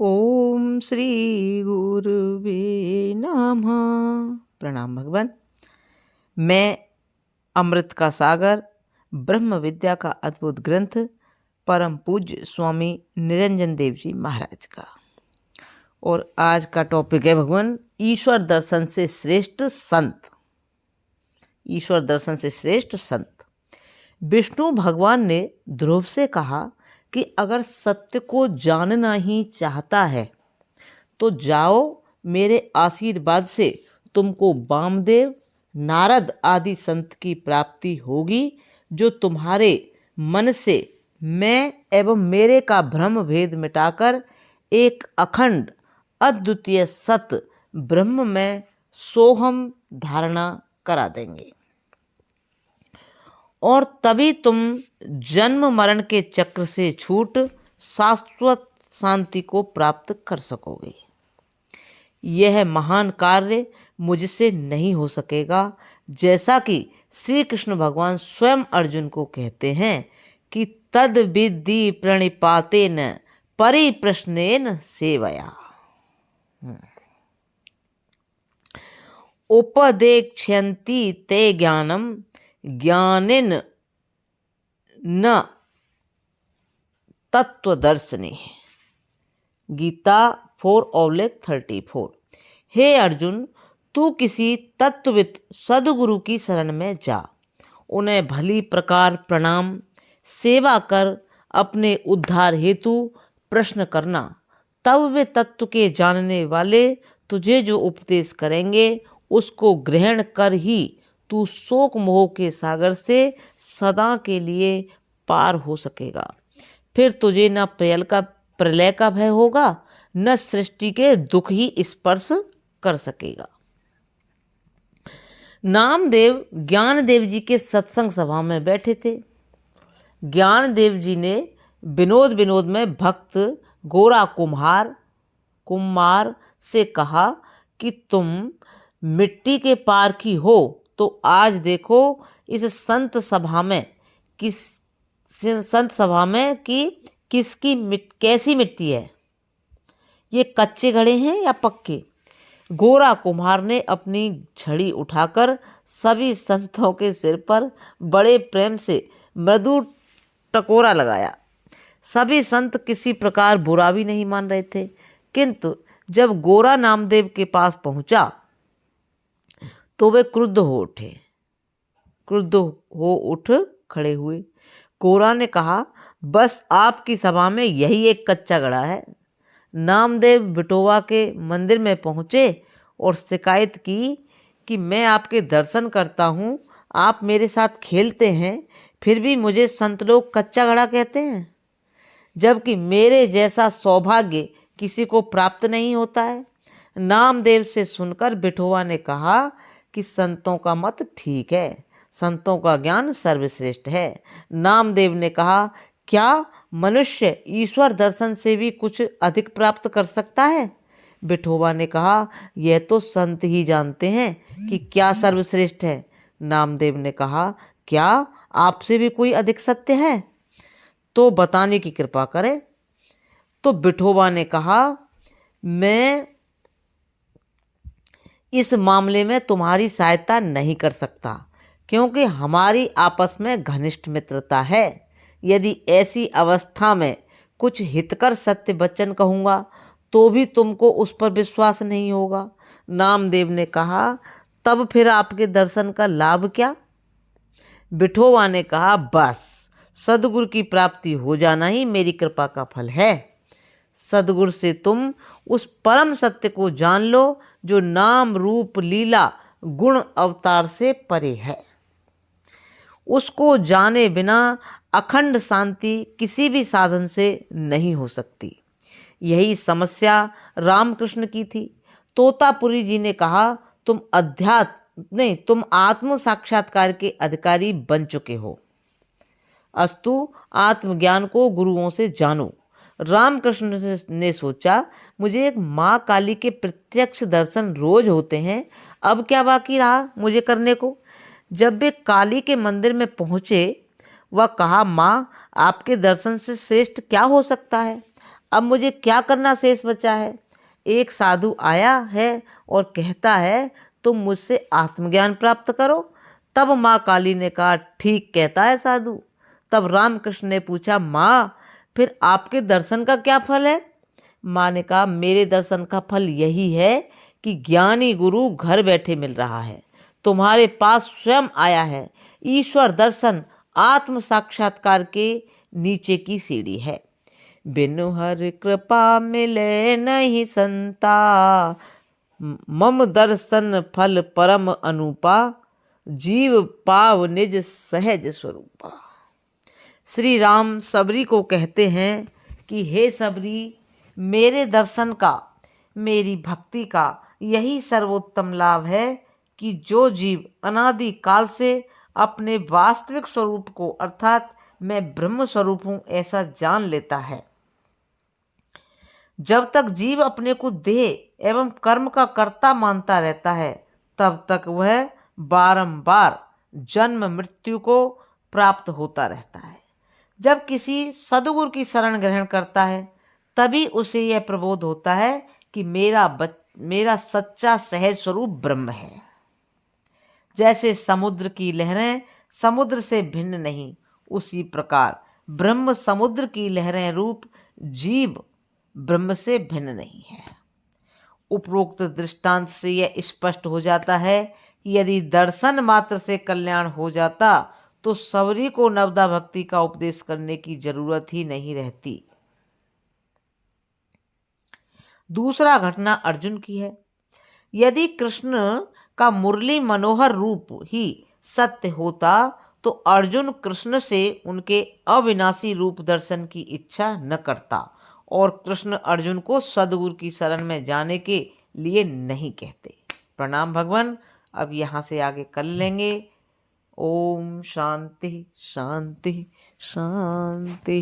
ओम श्री गुरुवे नमः। प्रणाम भगवान। मैं अमृत का सागर, ब्रह्म विद्या का अद्भुत ग्रंथ, परम पूज्य स्वामी निरंजन देव जी महाराज का। और आज का टॉपिक है भगवान, ईश्वर दर्शन से श्रेष्ठ संत। ईश्वर दर्शन से श्रेष्ठ संत। विष्णु भगवान ने ध्रुव से कहा कि अगर सत्य को जानना ही चाहता है तो जाओ, मेरे आशीर्वाद से तुमको वामदेव, नारद आदि संत की प्राप्ति होगी, जो तुम्हारे मन से मैं एवं मेरे का भ्रम भेद मिटाकर एक अखंड अद्वितीय सत्य ब्रह्म में सोहम धारणा करा देंगे। और तभी तुम जन्म मरण के चक्र से छूट शाश्वत शांति को प्राप्त कर सकोगे। यह महान कार्य मुझसे नहीं हो सकेगा, जैसा कि श्री कृष्ण भगवान स्वयं अर्जुन को कहते हैं कि तद विद्धि प्रणिपातेन परिप्रश्नेन सेवया। उपदेक्ष्यन्ति ते ज्ञानम ज्ञानेन न तत्वदर्शने। गीता 4:34। हे अर्जुन, तू किसी तत्वविद सदगुरु की शरण में जा, उन्हें भली प्रकार प्रणाम, सेवा कर, अपने उद्धार हेतु प्रश्न करना। तब वे तत्व के जानने वाले तुझे जो उपदेश करेंगे उसको ग्रहण कर ही तू शोक मोह के सागर से सदा के लिए पार हो सकेगा। फिर तुझे न प्रलय का भय होगा, न सृष्टि के दुख ही स्पर्श कर सकेगा। नामदेव ज्ञानदेव जी के सत्संग सभा में बैठे थे। ज्ञानदेव जी ने विनोद में भक्त गोरा कुम्हार से कहा कि तुम मिट्टी के पार की हो, तो आज देखो इस संत सभा में कैसी मिट्टी है, ये कच्चे घड़े हैं या पक्के। गोरा कुम्हार ने अपनी छड़ी उठाकर सभी संतों के सिर पर बड़े प्रेम से मृदु टकोरा लगाया। सभी संत किसी प्रकार बुरा भी नहीं मान रहे थे, किंतु जब गोरा नामदेव के पास पहुंचा तो वे क्रुद्ध हो उठ खड़े हुए। गोरा ने कहा, बस आपकी सभा में यही एक कच्चा घड़ा है। नामदेव बिटोवा के मंदिर में पहुँचे और शिकायत की कि मैं आपके दर्शन करता हूँ, आप मेरे साथ खेलते हैं, फिर भी मुझे संत लोग कच्चा घड़ा कहते हैं, जबकि मेरे जैसा सौभाग्य किसी को प्राप्त नहीं होता है। नामदेव से सुनकर बिठोवा ने कहा कि संतों का मत ठीक है, संतों का ज्ञान सर्वश्रेष्ठ है। नामदेव ने कहा, क्या मनुष्य ईश्वर दर्शन से भी कुछ अधिक प्राप्त कर सकता है? बिठोबा ने कहा, यह तो संत ही जानते हैं कि क्या सर्वश्रेष्ठ है। नामदेव ने कहा, क्या आपसे भी कोई अधिक सत्य है तो बताने की कृपा करें। तो बिठोबा ने कहा, मैं इस मामले में तुम्हारी सहायता नहीं कर सकता, क्योंकि हमारी आपस में घनिष्ठ मित्रता है। यदि ऐसी अवस्था में कुछ हितकर सत्य वचन कहूँगा तो भी तुमको उस पर विश्वास नहीं होगा। नामदेव ने कहा, तब फिर आपके दर्शन का लाभ क्या? बिठोवा ने कहा, बस सदगुरु की प्राप्ति हो जाना ही मेरी कृपा का फल है। सदगुरु से तुम उस परम सत्य को जान लो जो नाम रूप लीला गुण अवतार से परे है। उसको जाने बिना अखंड शांति किसी भी साधन से नहीं हो सकती। यही समस्या रामकृष्ण की थी। तोतापुरी जी ने कहा, तुम आत्म साक्षात्कार के अधिकारी बन चुके हो, अस्तु आत्मज्ञान को गुरुओं से जानो। रामकृष्ण ने सोचा, मुझे एक माँ काली के प्रत्यक्ष दर्शन रोज होते हैं, अब क्या बाकी रहा मुझे करने को। जब वे काली के मंदिर में पहुँचे, वह कहा, माँ आपके दर्शन से श्रेष्ठ क्या हो सकता है? अब मुझे क्या करना शेष बचा है। एक साधु आया है और कहता है तुम मुझसे आत्मज्ञान प्राप्त करो। तब माँ काली ने कहा ठीक कहता है साधु। तब रामकृष्ण ने पूछा माँ फिर आपके दर्शन का क्या फल है। माँ ने कहा मेरे दर्शन का फल यही है कि ज्ञानी गुरु घर बैठे मिल रहा है, तुम्हारे पास स्वयं आया है। ईश्वर दर्शन आत्म साक्षात्कार के नीचे की सीढ़ी है। बिनु हर कृपा मिले नहीं संता, मम दर्शन फल परम अनुपा, जीव पाव निज सहज स्वरूपा। श्री राम सबरी को कहते हैं कि हे सबरी, मेरे दर्शन का, मेरी भक्ति का यही सर्वोत्तम लाभ है कि जो जीव अनादि काल से अपने वास्तविक स्वरूप को अर्थात मैं ब्रह्म स्वरूप हूँ ऐसा जान लेता है, जब तक जीव अपने को देह एवं कर्म का कर्ता मानता रहता है तब तक वह बारंबार जन्म मृत्यु को प्राप्त होता रहता है। जब किसी सद्गुरु की शरण ग्रहण करता है तभी उसे यह प्रबोध होता है कि मेरा सच्चा सहज स्वरूप ब्रह्म है। जैसे समुद्र की लहरें समुद्र से भिन्न नहीं, उसी प्रकार ब्रह्म समुद्र की लहरें रूप जीव ब्रह्म से भिन्न नहीं है। उपरोक्त दृष्टांत से यह स्पष्ट हो जाता है कि यदि दर्शन मात्र से कल्याण हो जाता तो सबरी को नवदा भक्ति का उपदेश करने की जरूरत ही नहीं रहती। दूसरा घटना अर्जुन की है। यदि कृष्ण का मुरली मनोहर रूप ही सत्य होता तो अर्जुन कृष्ण से उनके अविनाशी रूप दर्शन की इच्छा न करता और कृष्ण अर्जुन को सद्गुरु की शरण में जाने के लिए नहीं कहते। प्रणाम भगवान। अब यहाँ से आगे कर लेंगे। ओम शांति शांति शांति।